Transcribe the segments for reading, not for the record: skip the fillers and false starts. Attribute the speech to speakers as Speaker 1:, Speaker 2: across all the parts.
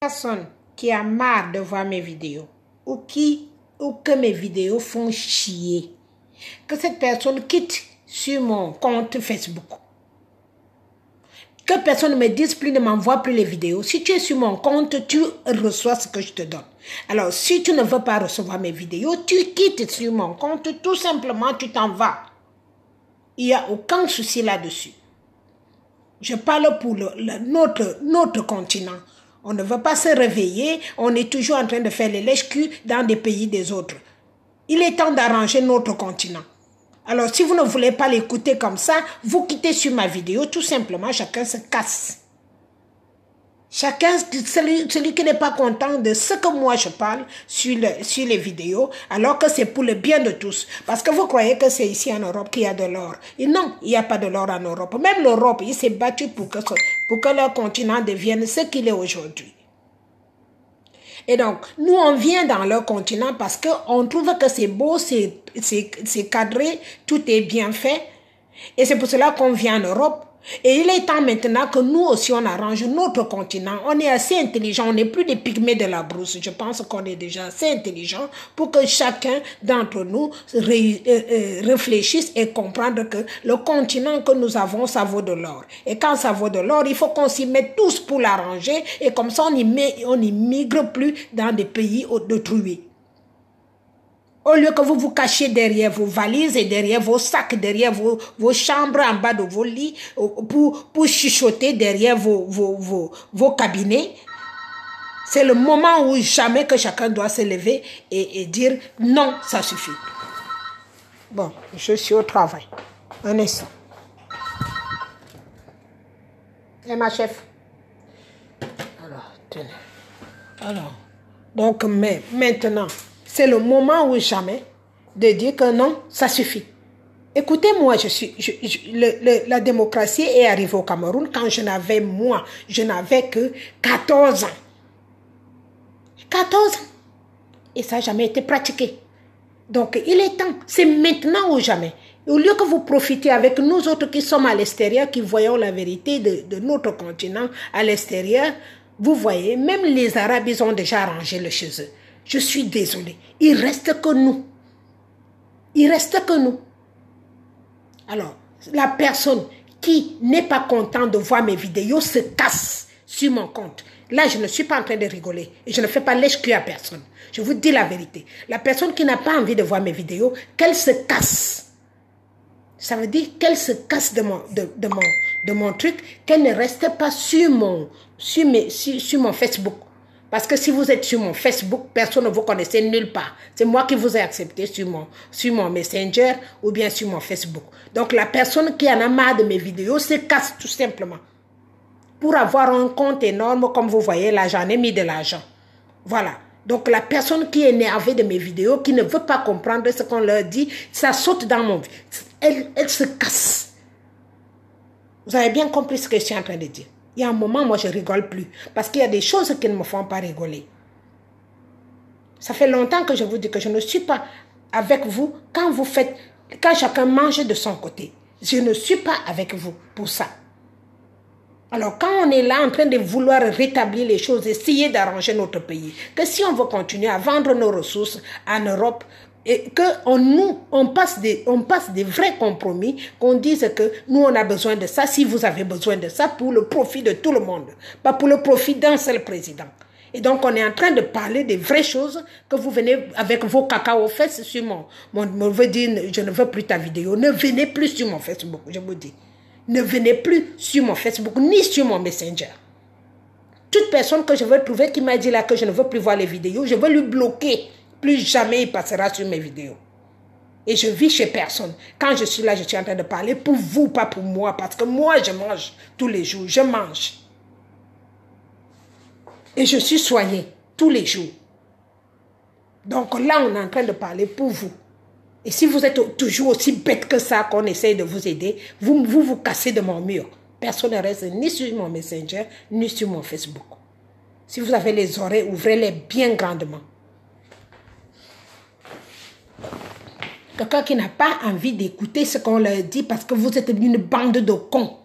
Speaker 1: Personne qui a marre de voir mes vidéos ou que mes vidéos font chier, que cette personne quitte sur mon compte Facebook. Que personne ne me dise plus, ne m'envoie plus les vidéos. Si tu es sur mon compte, tu reçois ce que je te donne. Alors, si tu ne veux pas recevoir mes vidéos, tu quittes sur mon compte, tout simplement, tu t'en vas. Il n'y a aucun souci là-dessus. Je parle pour notre continent. On ne veut pas se réveiller, on est toujours en train de faire les lèches-culs dans des pays des autres. Il est temps d'arranger notre continent. Alors, si vous ne voulez pas l'écouter comme ça, vous quittez sur ma vidéo, tout simplement, chacun se casse. Chacun, celui qui n'est pas content de ce que moi je parle sur les vidéos, alors que c'est pour le bien de tous. Parce que vous croyez que c'est ici en Europe qu'il y a de l'or. Et non, il n'y a pas de l'or en Europe. Même l'Europe, il s'est battu pour que leur continent devienne ce qu'il est aujourd'hui. Et donc, nous, on vient dans leur continent parce qu'on trouve que c'est beau, c'est cadré, tout est bien fait. Et c'est pour cela qu'on vient en Europe. Et il est temps maintenant que nous aussi, on arrange notre continent. On est assez intelligent, on n'est plus des pygmées de la brousse. Je pense qu'on est déjà assez intelligent pour que chacun d'entre nous réfléchisse et comprenne que le continent que nous avons, ça vaut de l'or. Et quand ça vaut de l'or, il faut qu'on s'y mette tous pour l'arranger. Et comme ça, on n'y migre plus dans des pays d'autrui. Au lieu que vous vous cachiez derrière vos valises et derrière vos sacs, derrière vos chambres en bas de vos lits, pour chuchoter derrière vos cabinets, c'est le moment où jamais que chacun doit se lever et dire non, ça suffit. Bon, je suis au travail. Un instant. Et ma chef? Alors, tenez. Alors, donc, mais maintenant, c'est le moment ou jamais de dire que non, ça suffit. Écoutez-moi, la démocratie est arrivée au Cameroun quand je n'avais que 14 ans. 14 ans. Et ça n'a jamais été pratiqué. Donc, il est temps, c'est maintenant ou jamais. Au lieu que vous profitez avec nous autres qui sommes à l'extérieur, qui voyons la vérité de notre continent à l'extérieur, vous voyez, même les Arabes, ils ont déjà arrangé le chez eux. Je suis désolée. Il reste que nous. Il reste que nous. Alors, la personne qui n'est pas contente de voir mes vidéos se casse sur mon compte. Là, je ne suis pas en train de rigoler. Et je ne fais pas lèche-cul à personne. Je vous dis la vérité. La personne qui n'a pas envie de voir mes vidéos, qu'elle se casse. Ça veut dire qu'elle se casse de mon truc, qu'elle ne reste pas sur mon Facebook. Parce que si vous êtes sur mon Facebook, personne ne vous connaissait nulle part. C'est moi qui vous ai accepté sur mon Messenger ou bien sur mon Facebook. Donc la personne qui en a marre de mes vidéos se casse tout simplement. Pour avoir un compte énorme, comme vous voyez, là j'en ai mis de l'argent. Voilà. Donc la personne qui est énervée de mes vidéos, qui ne veut pas comprendre ce qu'on leur dit, ça saute dans mon vie. Elle se casse. Vous avez bien compris ce que je suis en train de dire. Il y a un moment, moi, je ne rigole plus. Parce qu'il y a des choses qui ne me font pas rigoler. Ça fait longtemps que je vous dis que je ne suis pas avec vous quand chacun mange de son côté. Je ne suis pas avec vous pour ça. Alors, quand on est là en train de vouloir rétablir les choses, essayer d'arranger notre pays, que si on veut continuer à vendre nos ressources en Europe, et qu'on passe des vrais compromis, qu'on dise que nous, on a besoin de ça, si vous avez besoin de ça, pour le profit de tout le monde, pas pour le profit d'un seul président. Et donc, on est en train de parler des vraies choses, que vous venez avec vos cacao fesses sur me veut dire, je ne veux plus ta vidéo, ne venez plus sur mon Facebook, je vous dis. Ne venez plus sur mon Facebook, ni sur mon Messenger. Toute personne que je veux trouver qui m'a dit là que je ne veux plus voir les vidéos, je veux lui bloquer. Plus jamais il passera sur mes vidéos. Et je vis chez personne. Quand je suis là, je suis en train de parler pour vous, pas pour moi. Parce que moi, je mange tous les jours. Je mange. Et je suis soignée tous les jours. Donc là, on est en train de parler pour vous. Et si vous êtes toujours aussi bête que ça, qu'on essaye de vous aider, vous cassez de mon mur. Personne ne reste ni sur mon Messenger, ni sur mon Facebook. Si vous avez les oreilles, ouvrez-les bien grandement. Quelqu'un qui n'a pas envie d'écouter ce qu'on leur dit parce que vous êtes une bande de cons.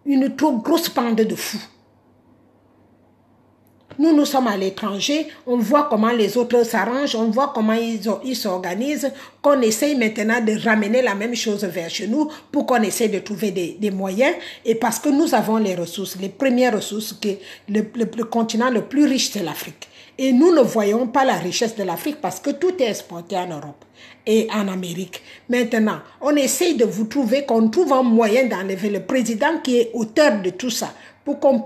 Speaker 1: Une trop grosse bande de fous. Nous, nous sommes à l'étranger, on voit comment les autres s'arrangent, on voit comment ils s'organisent, qu'on essaye maintenant de ramener la même chose vers chez nous pour qu'on essaye de trouver des moyens. Et parce que nous avons les ressources, les premières ressources, que le continent le plus riche, c'est l'Afrique. Et nous ne voyons pas la richesse de l'Afrique parce que tout est exporté en Europe et en Amérique. Maintenant, on essaye de vous trouver, qu'on trouve un moyen d'enlever le président qui est auteur de tout ça pour qu'on